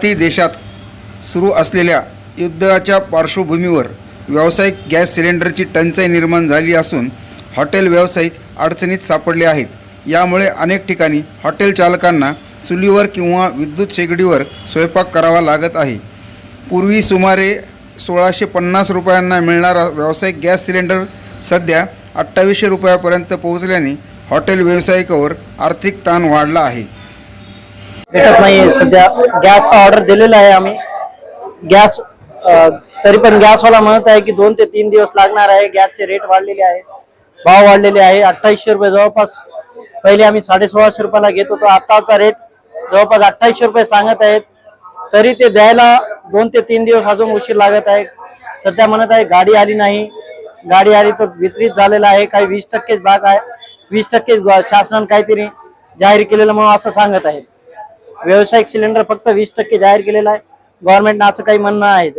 देशात सुरू असलेल्या युद्धाच्या पार्श्वभूमीवर व्यावसायिक गॅस सिलेंडरची टंचाई निर्माण झाली असून हॉटेल व्यावसायिक अडचणीत सापडले आहेत. यामुळे अनेक ठिकाणी हॉटेल चालकांना चुलीवर किंवा विद्युत शेगडीवर स्वयंपाक करावा लागत आहे. पूर्वी सुमारे 1650 रुपयांना मिळणारा व्यावसायिक गॅस सिलेंडर सध्या 2800 रुपयापर्यंत पोहोचल्याने हॉटेल व्यावसायिकावर आर्थिक ताण वाढला आहे. भेटत नाही. सध्या गॅसचा ऑर्डर दिलेला आहे आम्ही. गॅस तरी पण गॅसवाला म्हणत आहे की 2 ते 3 दिवस लागणार आहे. गॅसचे रेट वाढलेले आहे, भाव वाढलेले आहे. 2800 रुपये जवळपास पहिले आम्ही 1650 रुपयाला घेत होतो. आताचा रेट जवळपास 2800 रुपये सांगत आहेत. तरी ते द्यायला 2 ते 3 दिवस अजून उशीर लागत आहे. सध्या म्हणत आहे गाडी आली नाही. गाडी आली तर वितरित झालेला आहे. काही 20% भाग आहे, 20% शासनाने काहीतरी जाहीर केलेलं म्हणून असं सांगत आहे. व्यावसायिक सिलेंडर फक्त 20% जाहीर केलेला आहे. गव्हर्नमेंटनं असं काही म्हणणं आहे.